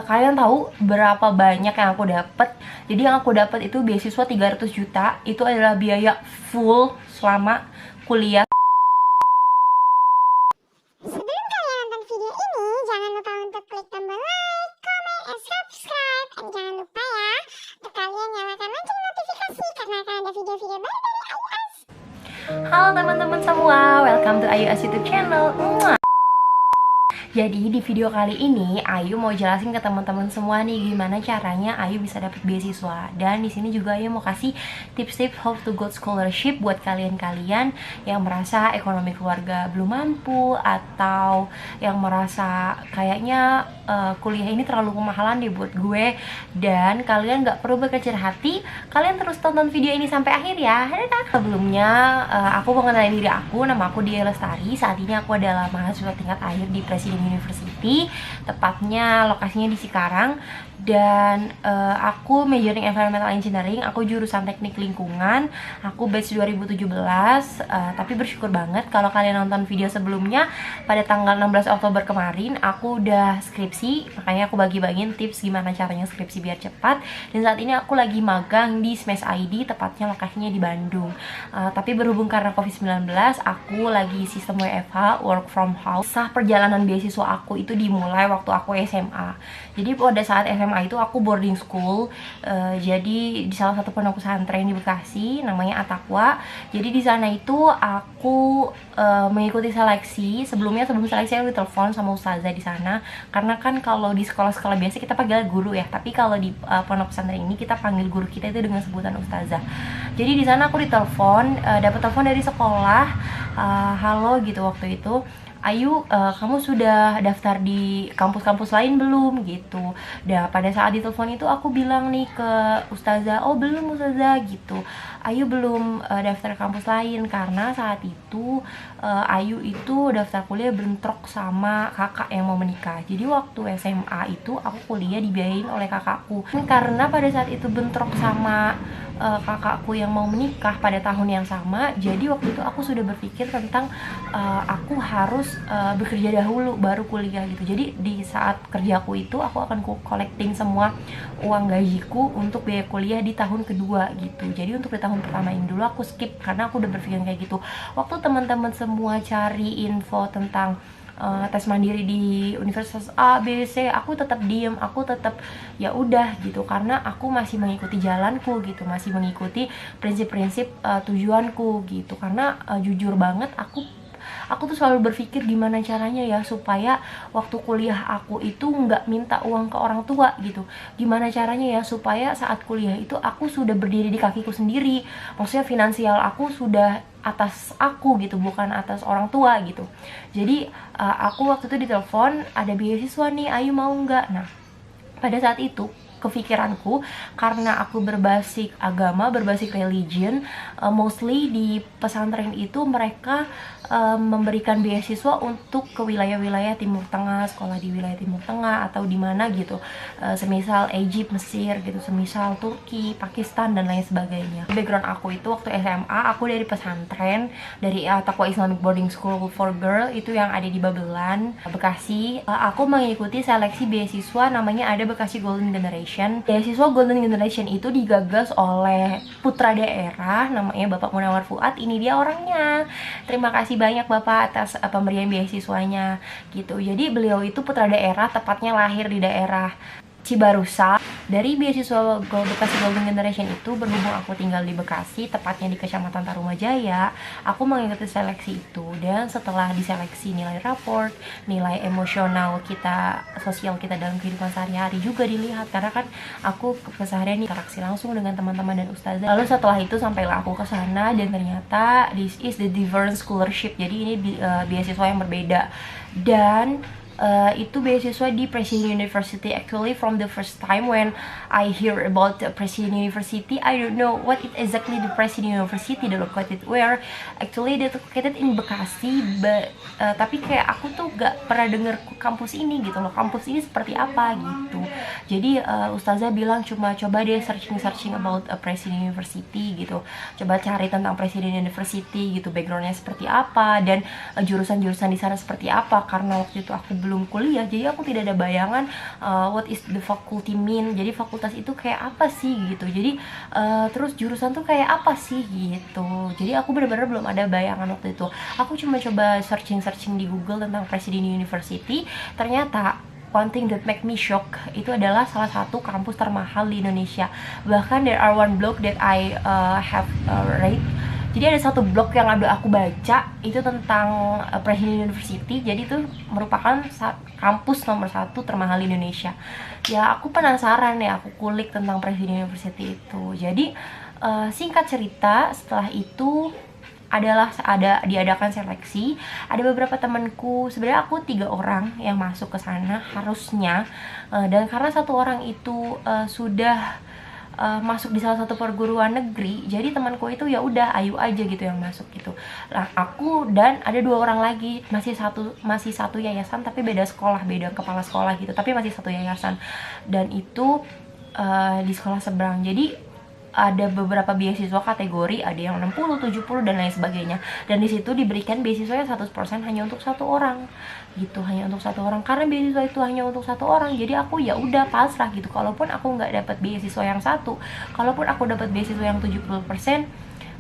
kalian tahu berapa banyak yang aku dapat? Jadi yang aku dapat itu beasiswa 300 juta. Itu adalah biaya full selama kuliah. Sebelum kalian nonton video ini, jangan lupa untuk klik tombol like, comment, and subscribe. Dan jangan lupa ya, untuk kalian nyalakan lonceng notifikasi karena akan ada video-video baru dari Ayu As. Halo teman-teman semua, welcome to Ayu As YouTube channel. Jadi di video kali ini Ayu mau jelasin ke teman-teman semua nih gimana caranya Ayu bisa dapat beasiswa. Dan di sini juga Ayu mau kasih tips-tips how to go scholarship buat kalian-kalian yang merasa ekonomi keluarga belum mampu atau yang merasa kayaknya kuliah ini terlalu kemahalan deh buat gue. Dan kalian nggak perlu berkecil hati, kalian terus tonton video ini sampai akhir ya. Sebelumnya aku mau kenalin diri aku, nama aku Dia Lestari. Saat ini aku adalah mahasiswa tingkat akhir di Presiden University, tepatnya lokasinya di Cikarang. Dan aku majoring environmental engineering, aku jurusan teknik lingkungan, aku batch 2017. Tapi bersyukur banget kalau kalian nonton video sebelumnya pada tanggal 16 Oktober kemarin aku udah skripsi, makanya aku bagi-bagiin tips gimana caranya skripsi biar cepat. Dan saat ini aku lagi magang di Smash ID, tepatnya lokasinya di Bandung. Tapi berhubung karena COVID-19, aku lagi sistem WFH, work from home. Sah perjalanan beasiswa aku itu dimulai waktu aku SMA. Jadi pada saat SMA itu aku boarding school, jadi di salah satu pondok pesantren di Bekasi, namanya At-Taqwa. Jadi di sana itu aku mengikuti seleksi. Sebelum seleksi aku ditelepon sama ustazah di sana, karena kan kalau di sekolah-sekolah biasa kita panggil guru ya, tapi kalau di pondok pesantren ini kita panggil guru kita itu dengan sebutan ustazah. Jadi di sana aku ditelepon, dapat telepon dari sekolah, halo gitu waktu itu, Ayu, kamu sudah daftar di kampus-kampus lain belum gitu. Dan pada saat ditelepon itu aku bilang nih ke ustazah, oh belum ustazah gitu, Ayu belum daftar kampus lain karena saat itu Ayu itu daftar kuliah bentrok sama kakak yang mau menikah. Jadi waktu SMA itu aku kuliah dibiayain oleh kakakku. Karena pada saat itu bentrok sama kakakku yang mau menikah pada tahun yang sama, jadi waktu itu aku sudah berpikir tentang aku harus bekerja dahulu baru kuliah gitu. Jadi di saat kerjaku itu aku akan collecting semua uang gajiku untuk biaya kuliah di tahun kedua gitu. Jadi untuk di tahun pertama ini dulu aku skip karena aku udah berpikir kayak gitu. Waktu teman-teman semua cari info tentang tes mandiri di Universitas A, B, C, aku tetap diem, aku tetap ya udah gitu, karena aku masih mengikuti jalanku gitu, masih mengikuti prinsip-prinsip tujuanku gitu. Karena jujur banget aku tuh selalu berpikir gimana caranya ya supaya waktu kuliah aku itu nggak minta uang ke orang tua gitu. Gimana caranya ya supaya saat kuliah itu aku sudah berdiri di kakiku sendiri, maksudnya finansial aku sudah atas aku gitu, bukan atas orang tua gitu. Jadi aku waktu itu ditelepon, ada beasiswa nih, Ayu mau nggak? Nah pada saat itu kepikiranku, karena aku berbasis agama, berbasis religion, mostly di pesantren itu mereka memberikan beasiswa untuk ke wilayah-wilayah Timur Tengah, sekolah di wilayah Timur Tengah atau di mana gitu, semisal Egypt, Mesir gitu, semisal Turki, Pakistan dan lain sebagainya. Background aku itu waktu SMA aku dari pesantren, dari At-Taqwa Islamic Boarding School for Girl itu yang ada di Babelan, Bekasi. Aku mengikuti seleksi beasiswa namanya ada Bekasi Golden Generation. Beasiswa Golden Generation itu digagas oleh putra daerah namanya Bapak Munawar Fuad. Ini dia orangnya. Terima kasih banyak Bapak atas pemberian beasiswanya gitu. Jadi beliau itu putra daerah, tepatnya lahir di daerah Cibarusa. Dari beasiswa Bekasi Golden Generation itu, berhubung aku tinggal di Bekasi, tepatnya di Kecamatan Tarumajaya, aku mengikuti seleksi itu. Dan setelah diseleksi, nilai raport, nilai emosional kita, sosial kita dalam kehidupan sehari-hari juga dilihat, karena kan aku keseharian interaksi langsung dengan teman-teman dan ustazah. Lalu setelah itu sampailah aku ke sana, dan ternyata this is the different scholarship. Jadi ini beasiswa yang berbeda. Dan itu beasiswa di Presiden University. Actually from the first time when I hear about the Presiden University, I don't know what it exactly the Presiden University, they located where. Actually they located in Bekasi, tapi kayak aku tuh gak pernah denger kampus ini gitu loh, kampus ini seperti apa gitu. Jadi ustazah bilang cuma coba deh searching about Presiden University gitu, coba cari tentang Presiden University gitu, backgroundnya seperti apa dan jurusan-jurusan di sana seperti apa. Karena waktu itu aku sebelum kuliah, jadi aku tidak ada bayangan what is the faculty mean, jadi fakultas itu kayak apa sih gitu, jadi terus jurusan tuh kayak apa sih gitu. Jadi aku benar-benar belum ada bayangan waktu itu. Aku cuma coba searching di Google tentang Presiden University. Ternyata one thing that make me shock itu adalah salah satu kampus termahal di Indonesia. Bahkan there are one blog that I have read. Jadi ada satu blog yang ada aku baca itu tentang Presiden University. Jadi itu merupakan kampus nomor 1 termahal di Indonesia. Ya aku penasaran ya, aku kulik tentang Presiden University itu. Jadi singkat cerita, setelah itu diadakan seleksi. Ada beberapa temanku, sebenarnya aku 3 orang yang masuk ke sana harusnya, dan karena 1 orang itu sudah masuk di salah satu perguruan negeri, jadi temanku itu ya udah ayu aja gitu yang masuk gitu. Nah aku dan ada 2 orang lagi masih satu yayasan tapi beda sekolah, beda kepala sekolah gitu, tapi masih satu yayasan, dan itu di sekolah seberang. Jadi ada beberapa beasiswa kategori, ada yang 60, 70 dan lain sebagainya. Dan di situ diberikan beasiswanya 100% hanya untuk 1 orang. Gitu, hanya untuk 1 orang. Karena beasiswa itu hanya untuk 1 orang, jadi aku ya udah pasrah gitu. Kalaupun aku nggak dapat beasiswa yang 1, kalaupun aku dapat beasiswa yang 70%,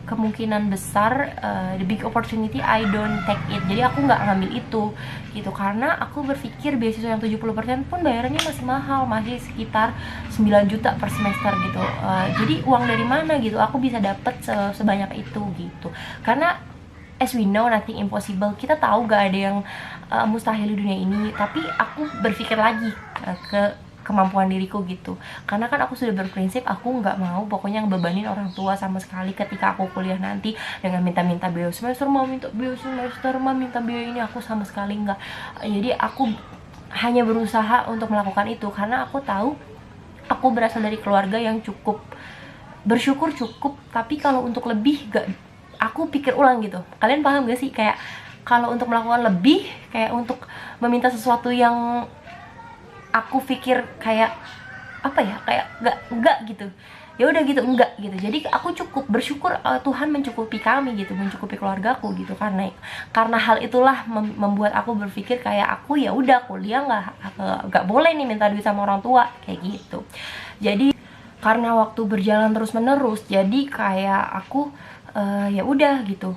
kemungkinan besar the big opportunity I don't take it. Jadi aku nggak ngambil itu gitu, karena aku berpikir beasiswa yang 70% pun bayarannya masih mahal, masih sekitar 9 juta per semester gitu. Jadi uang dari mana gitu aku bisa dapat sebanyak itu gitu. Karena as we know nothing impossible, kita tahu gak ada yang mustahil di dunia ini. Tapi aku berpikir lagi ke kemampuan diriku gitu, karena kan aku sudah berprinsip aku nggak mau pokoknya ngebebanin orang tua sama sekali ketika aku kuliah nanti dengan minta biaya semester, minta biaya ini, aku sama sekali nggak. Jadi aku hanya berusaha untuk melakukan itu karena aku tahu aku berasal dari keluarga yang cukup bersyukur cukup, tapi kalau untuk lebih gak, aku pikir ulang gitu. Kalian paham gak sih, kayak kalau untuk melakukan lebih, kayak untuk meminta sesuatu yang aku pikir kayak apa ya, kayak enggak gitu, ya udah gitu enggak gitu. Jadi aku cukup bersyukur Tuhan mencukupi kami gitu, mencukupi keluargaku gitu. Karena hal itulah membuat aku berpikir kayak aku ya udah kuliah nggak boleh nih minta duit sama orang tua kayak gitu. Jadi karena waktu berjalan terus menerus, jadi kayak aku ya udah gitu.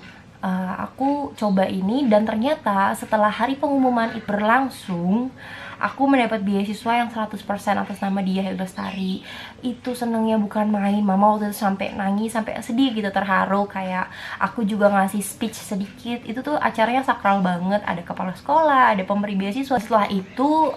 Aku coba ini, dan ternyata setelah hari pengumuman itu berlangsung, aku mendapat beasiswa yang 100% atas nama Diah Lestari. Itu senengnya bukan main. Mama waktu itu sampai nangis, sampai sedih gitu, terharu. Kayak aku juga ngasih speech sedikit. Itu tuh acaranya sakral banget. Ada kepala sekolah, ada pemberi beasiswa. Setelah itu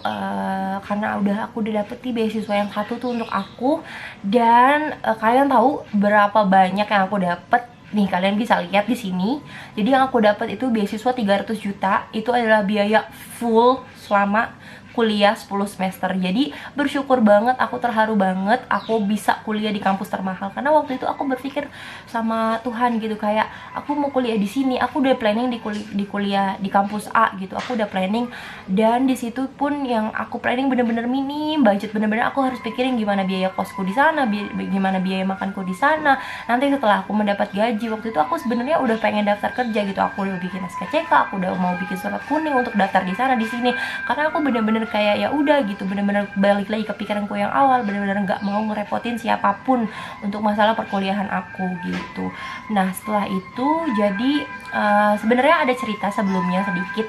karena aku udah dapet nih beasiswa yang 1 tuh untuk aku. Dan kalian tahu berapa banyak yang aku dapet? Nih kalian bisa lihat di sini. Jadi yang aku dapat itu beasiswa 300 juta. Itu adalah biaya full selama kuliah 10 semester. Jadi bersyukur banget, aku terharu banget aku bisa kuliah di kampus termahal. Karena waktu itu aku berpikir sama Tuhan gitu, kayak aku mau kuliah di sini, aku udah planning di kuliah di kampus A gitu. Aku udah planning, dan di situ pun yang aku planning bener-bener minim budget, bener-bener aku harus pikirin gimana biaya kosku di sana, gimana biaya makanku di sana. Nanti setelah aku mendapat gaji, waktu itu aku sebenarnya udah pengen daftar kerja gitu. Aku udah bikin SKCK, aku udah mau bikin surat kuning untuk daftar di sana di sini. Karena aku bener-bener kayak ya udah gitu, bener-bener balik lagi ke pikiranku yang awal, bener-bener nggak mau ngerepotin siapapun untuk masalah perkuliahan aku gitu. Nah setelah itu jadi sebenarnya ada cerita sebelumnya sedikit.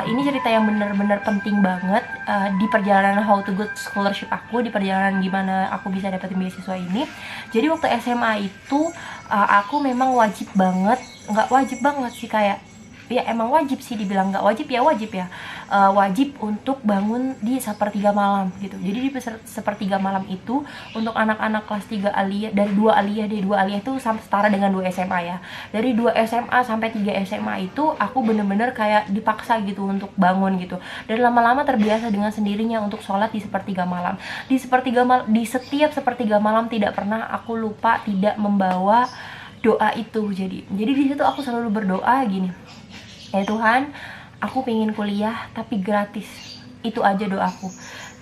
Ini cerita yang bener-bener penting banget di perjalanan how to good scholarship aku, di perjalanan gimana aku bisa dapetin beasiswa ini. Jadi waktu SMA itu aku memang wajib banget, nggak wajib banget sih, kayak ya emang wajib sih, dibilang nggak wajib ya wajib ya, wajib untuk bangun di sepertiga malam gitu. Jadi di sepertiga malam itu untuk anak-anak kelas 3 aliyah, dari 2 aliyah itu setara dengan 2 SMA ya. Dari 2 SMA sampai 3 SMA itu aku bener-bener kayak dipaksa gitu untuk bangun gitu. Dan lama-lama terbiasa dengan sendirinya untuk sholat di sepertiga malam. Di setiap sepertiga malam tidak pernah aku lupa tidak membawa doa itu. Jadi di situ aku selalu berdoa gini, ya Tuhan, aku pengen kuliah tapi gratis. Itu aja doaku.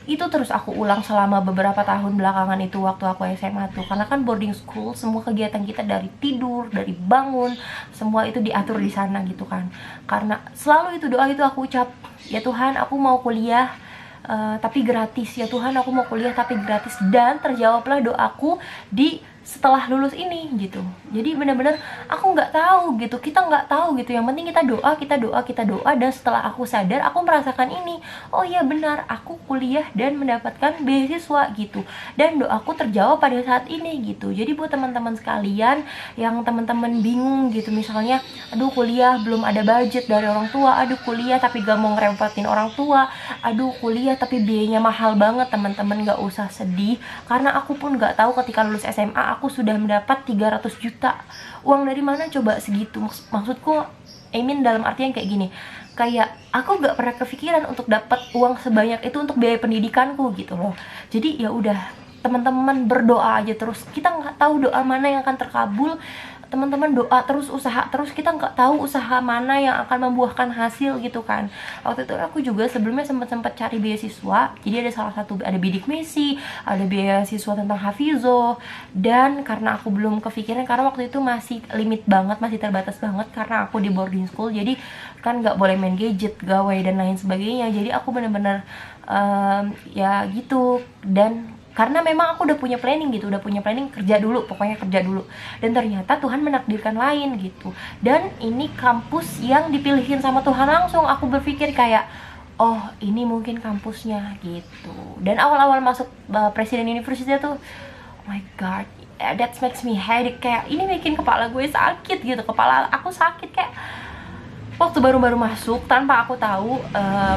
Itu terus aku ulang selama beberapa tahun belakangan itu waktu aku SMA tuh. Karena kan boarding school, semua kegiatan kita dari tidur, dari bangun, semua itu diatur di sana gitu kan. Karena selalu itu doa itu aku ucap, ya Tuhan aku mau kuliah tapi gratis, ya Tuhan aku mau kuliah tapi gratis, dan terjawablah doaku di setelah lulus ini gitu. Jadi benar-benar aku nggak tahu gitu, kita nggak tahu gitu, yang penting kita doa, kita doa, kita doa. Dan setelah aku sadar, aku merasakan ini, oh iya benar, aku kuliah dan mendapatkan beasiswa gitu, dan doaku terjawab pada saat ini gitu. Jadi buat teman-teman sekalian yang teman-teman bingung gitu, misalnya aduh kuliah belum ada budget dari orang tua, aduh kuliah tapi gak mau ngerepotin orang tua, aduh kuliah tapi biayanya mahal banget, teman-teman gak usah sedih, karena aku pun gak tahu ketika lulus SMA aku sudah mendapat 300 juta. Uang dari mana coba segitu? Maksudku, I mean dalam artian kayak gini, kayak aku gak pernah kepikiran untuk dapat uang sebanyak itu untuk biaya pendidikanku gitu loh. Jadi ya udah, teman-teman berdoa aja terus. Kita nggak tahu doa mana yang akan terkabul. Teman-teman doa terus, usaha terus, kita nggak tahu usaha mana yang akan membuahkan hasil gitu kan. Waktu itu aku juga sebelumnya sempat cari beasiswa, jadi ada salah satu, ada bidik misi, ada beasiswa tentang hafizo, dan karena aku belum kepikiran, karena waktu itu masih limit banget, masih terbatas banget karena aku di boarding school, jadi kan nggak boleh main gadget, gawai dan lain sebagainya. Jadi aku bener-bener ya gitu. Dan karena memang aku udah punya planning gitu, udah punya planning kerja dulu, pokoknya kerja dulu. Dan ternyata Tuhan menakdirkan lain gitu. Dan ini kampus yang dipilihin sama Tuhan langsung. Aku berpikir kayak, oh ini mungkin kampusnya gitu. Dan awal-awal masuk Presiden University tuh, oh my god, that makes me headache. Kayak ini bikin kepala gue sakit gitu, kepala aku sakit kayak waktu baru-baru masuk tanpa aku tahu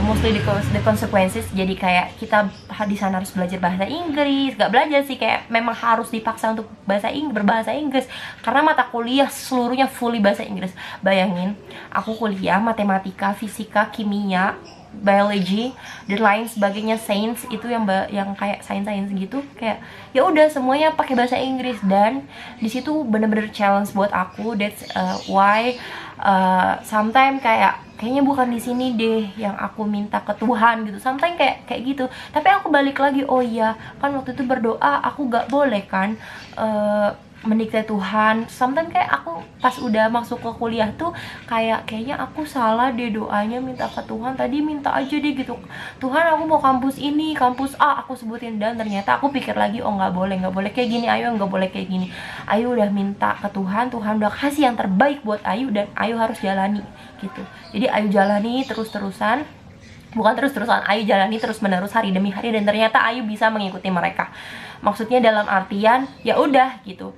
mostly the consequences. Jadi kayak kita di sana harus belajar bahasa Inggris, gak belajar sih, kayak memang harus dipaksa untuk berbahasa Inggris karena mata kuliah seluruhnya fully bahasa Inggris. Bayangin, aku kuliah matematika, fisika, kimia, biology dan lain sebagainya, sains itu yang kayak sains gitu, kayak ya udah semuanya pakai bahasa Inggris. Dan di situ bener-bener challenge buat aku. That's why sometimes kayaknya bukan di sini deh yang aku minta ke Tuhan gitu. Sometimes kayak gitu. Tapi aku balik lagi, oh iya kan waktu itu berdoa aku gak boleh kan mendikte Tuhan. Sometimes kayak aku pas udah masuk ke kuliah tuh kayaknya aku salah deh doanya, minta ke Tuhan. Tadi minta aja deh gitu, Tuhan aku mau kampus ini, kampus A aku sebutin. Dan ternyata aku pikir lagi, oh nggak boleh kayak gini Ayu, nggak boleh kayak gini. Ayu udah minta ke Tuhan, Tuhan udah kasih yang terbaik buat Ayu, dan Ayu harus jalani gitu. Jadi Ayu jalani terus-terusan, bukan terus-terusan, Ayu jalani terus-menerus hari demi hari, dan ternyata Ayu bisa mengikuti mereka. Maksudnya dalam artian ya udah gitu.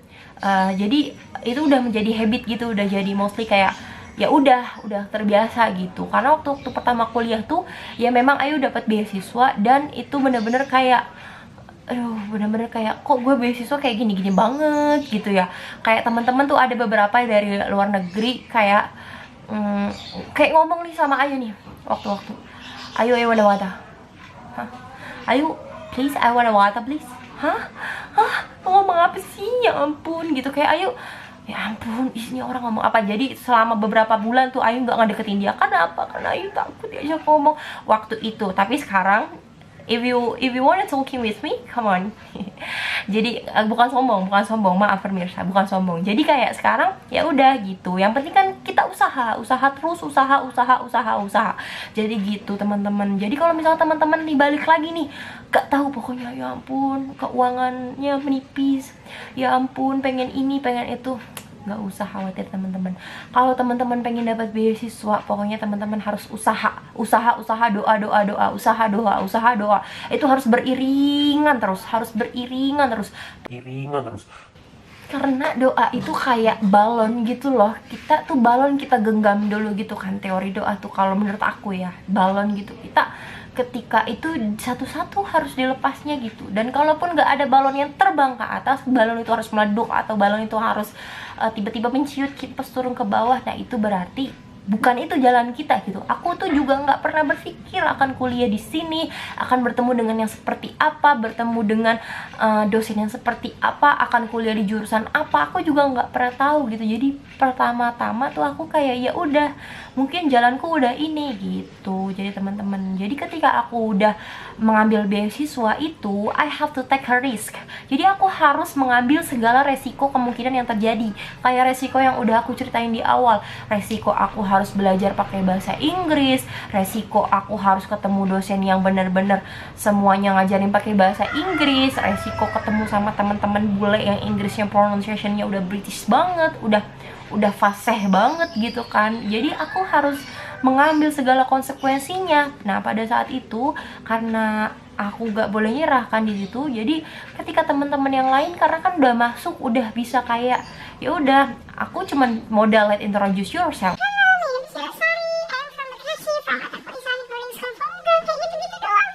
Jadi itu udah menjadi habit gitu, udah jadi mostly kayak ya udah terbiasa gitu. Karena waktu pertama kuliah tuh ya memang Ayu dapat beasiswa, dan itu bener-bener kayak bener-bener kayak kok gue beasiswa kayak gini-gini banget gitu ya. Kayak teman-teman tuh ada beberapa dari luar negeri kayak ngomong nih sama Ayu nih waktu-waktu, Ayu I wanna water. Hah? Ayu please I wanna water please. Hah? Ngomong apa sih? Ya ampun gitu, kayak Ayu, ya ampun isinya orang ngomong apa. Jadi selama beberapa bulan tuh Ayu gak ngedeketin dia. Kenapa? Karena Ayu takut diajak ngomong waktu itu. Tapi sekarang if you wanna talking with me, come on. Jadi bukan sombong, maaf pemirsa, bukan sombong. Jadi kayak sekarang ya udah gitu. Yang penting kan kita usaha terus, usaha. Jadi gitu teman-teman. Jadi kalau misalnya teman-teman nih balik lagi nih, gak tahu pokoknya, ya ampun keuangannya menipis, ya ampun pengen ini pengen itu, nggak usah khawatir teman-teman. Kalau teman-teman pengen dapat beasiswa, pokoknya teman-teman harus usaha, doa. Itu harus beriringan terus, karena doa itu kayak balon gitu loh. Kita tuh balon, kita genggam dulu gitu kan. Teori doa tuh kalau menurut aku ya, balon gitu. Kita ketika itu satu-satu harus dilepasnya gitu. Dan kalaupun nggak ada balon yang terbang ke atas, balon itu harus meleduk, atau balon itu harus tiba-tiba menciut pas turun ke bawah. Nah itu berarti bukan itu jalan kita gitu. Aku tuh juga nggak pernah berpikir akan kuliah di sini, akan bertemu dengan yang seperti apa, bertemu dengan dosen yang seperti apa, akan kuliah di jurusan apa. Aku juga nggak pernah tahu gitu. Jadi pertama-tama tuh aku kayak ya udah, mungkin jalanku udah ini gitu. Jadi teman-teman, jadi ketika aku udah mengambil beasiswa itu, I have to take a risk. Jadi aku harus mengambil segala resiko kemungkinan yang terjadi. Kayak resiko yang udah aku ceritain di awal, resiko aku harus harus belajar pakai bahasa Inggris, resiko aku harus ketemu dosen yang bener-bener semuanya ngajarin pakai bahasa Inggris, resiko ketemu sama teman-teman bule yang Inggrisnya pronunciation-nya udah British banget, udah fasih banget gitu kan. Jadi aku harus mengambil segala konsekuensinya. Nah, pada saat itu karena aku gak boleh nyerah kan di situ. Jadi ketika teman-teman yang lain karena kan udah masuk, udah bisa kayak ya udah, aku cuman modal let introduce yourself.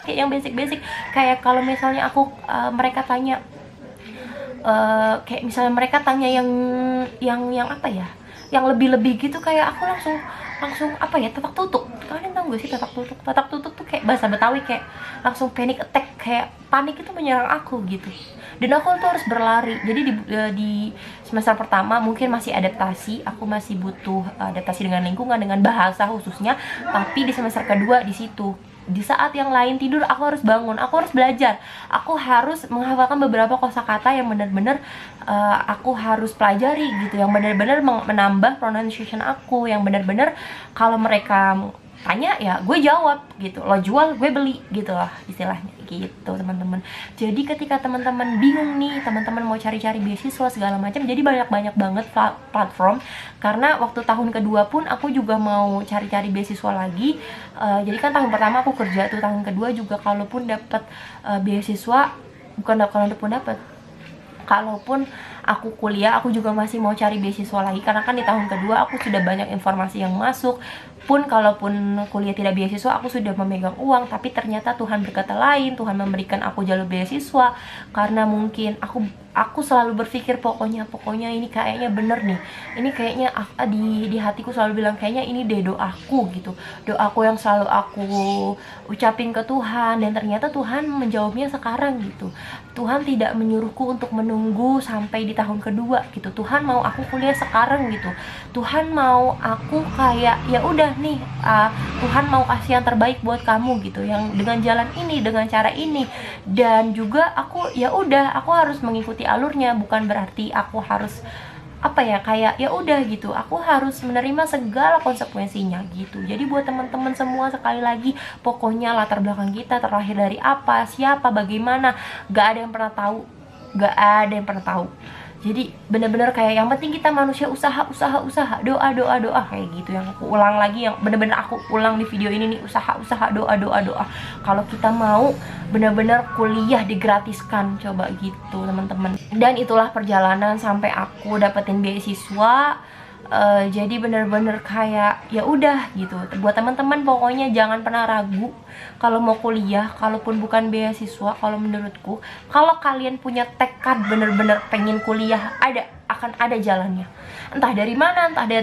Kayak yang basic-basic, kayak kalau misalnya aku mereka tanya kayak misalnya mereka tanya yang apa ya, yang lebih-lebih gitu, kayak aku langsung apa ya, tatak tutuk. Kalian tahu gak sih tatak tutuk? Tatak tutuk tuh kayak bahasa Betawi, kayak langsung panic attack, kayak panik itu menyerang aku gitu. Dan aku tuh harus berlari. Jadi di semester pertama mungkin masih adaptasi, aku masih butuh adaptasi dengan lingkungan, dengan bahasa khususnya. Tapi di semester kedua di situ, di saat yang lain tidur, aku harus bangun, aku harus belajar, aku harus menghafalkan beberapa kosakata yang benar-benar aku harus pelajari gitu, yang benar-benar menambah pronunciation aku, yang benar-benar kalau mereka tanya ya gue jawab gitu, lo jual gue beli gitu lah istilahnya gitu teman-teman. Jadi ketika teman-teman bingung nih, teman-teman mau cari-cari beasiswa segala macam, jadi banyak banget platform. Karena waktu tahun kedua pun aku juga mau cari-cari beasiswa lagi. Jadi kan tahun pertama aku kerja tuh, tahun kedua juga kalaupun dapat beasiswa, kalaupun aku kuliah, aku juga masih mau cari beasiswa lagi. Karena kan di tahun kedua aku sudah banyak informasi yang masuk. Pun kalaupun kuliah tidak beasiswa, aku sudah memegang uang. Tapi ternyata Tuhan berkata lain, Tuhan memberikan aku jalur beasiswa. Karena mungkin aku selalu berpikir pokoknya ini kayaknya bener nih. Ini kayaknya di hatiku selalu bilang kayaknya ini deh doaku gitu. Doaku yang selalu aku ucapin ke Tuhan, dan ternyata Tuhan menjawabnya sekarang gitu. Tuhan tidak menyuruhku untuk menunggu sampai di tahun kedua gitu. Tuhan mau aku kuliah sekarang gitu. Tuhan mau aku kayak ya udah nih, Tuhan mau kasih yang terbaik buat kamu gitu, yang dengan jalan ini, dengan cara ini. Dan juga aku ya udah, aku harus mengikuti alurnya, bukan berarti aku harus apa ya, kayak ya udah gitu, aku harus menerima segala konsekuensinya gitu. Jadi buat teman-teman semua, sekali lagi, pokoknya latar belakang kita terlahir dari apa, siapa, bagaimana, gak ada yang pernah tahu. Jadi bener-bener kayak yang penting kita manusia usaha, doa kayak gitu. Yang aku ulang lagi, yang bener-bener aku ulang di video ini nih, usaha, doa. Kalau kita mau bener-bener kuliah digratiskan, coba gitu teman-teman. Dan itulah perjalanan sampai aku dapetin beasiswa. Jadi bener-bener kayak ya udah gitu. Buat teman-teman pokoknya jangan pernah ragu kalau mau kuliah, kalaupun bukan beasiswa. Kalau menurutku, kalau kalian punya tekad bener-bener pengen kuliah, akan ada jalannya. Entah dari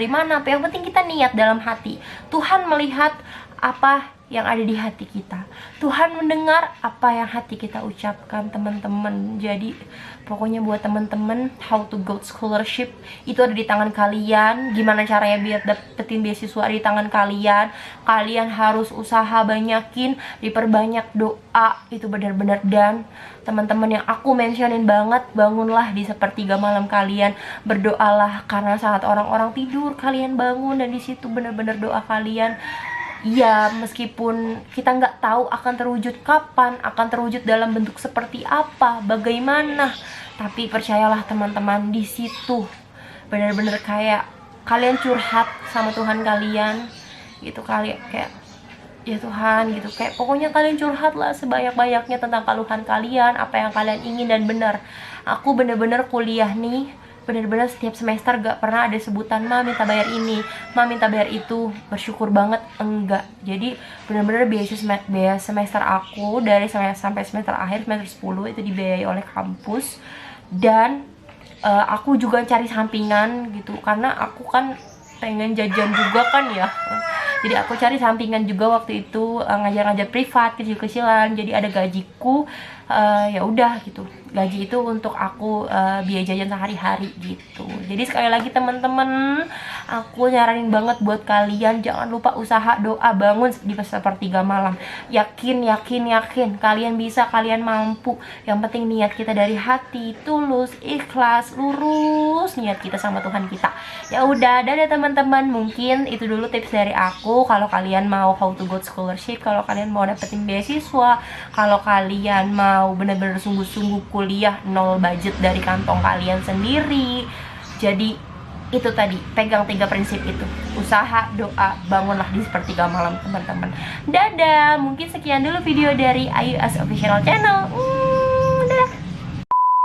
mana, yang penting kita niat dalam hati. Tuhan melihat apa yang ada di hati kita. Tuhan mendengar apa yang hati kita ucapkan, teman-teman. Jadi pokoknya buat teman-teman, how to go scholarship itu ada di tangan kalian. Gimana caranya biar dapetin beasiswa di tangan kalian. Kalian harus usaha, banyakin, diperbanyak doa, itu benar-benar. Dan teman-teman yang aku mentionin banget, bangunlah di sepertiga malam kalian, berdoalah, karena saat orang-orang tidur kalian bangun, dan di situ benar-benar doa kalian. Ya, meskipun kita nggak tahu akan terwujud kapan, akan terwujud dalam bentuk seperti apa, bagaimana, tapi percayalah teman-teman, di situ benar-benar kayak kalian curhat sama Tuhan kalian gitu, kali kayak ya Tuhan gitu, kayak pokoknya kalian curhatlah sebanyak-banyaknya tentang keluhan kalian, apa yang kalian ingin. Dan benar, aku benar-benar kuliah nih, bener-bener setiap semester gak pernah ada sebutan ma minta bayar ini, ma minta bayar itu. Bersyukur banget, enggak. Jadi bener-bener biaya semester aku dari sampai semester akhir, semester 10 itu dibiayai oleh kampus. Dan aku juga cari sampingan gitu, karena aku kan pengen jajan juga kan ya. Jadi aku cari sampingan juga waktu itu, ngajar-ngajar privat kecil-kecilan. Jadi ada gajiku, ya udah gitu. Gaji itu untuk aku biaya jajan sehari-hari gitu. Jadi sekali lagi teman-teman, aku nyaranin banget buat kalian jangan lupa usaha, doa, bangun di sepertiga malam. Yakin kalian bisa, kalian mampu. Yang penting niat kita dari hati, tulus, ikhlas, lurus niat kita sama Tuhan kita. Ya udah, dadah teman-teman. Mungkin itu dulu tips dari aku. Kalau kalian mau how to go scholarship, kalau kalian mau dapetin beasiswa, kalau kalian mau bener-bener sungguh-sungguh kuliah nol budget dari kantong kalian sendiri. Jadi itu tadi, pegang 3 prinsip itu: usaha, doa, bangunlah di sepertiga malam teman-teman. Dadah, mungkin sekian dulu video dari Ayu As Official Channel.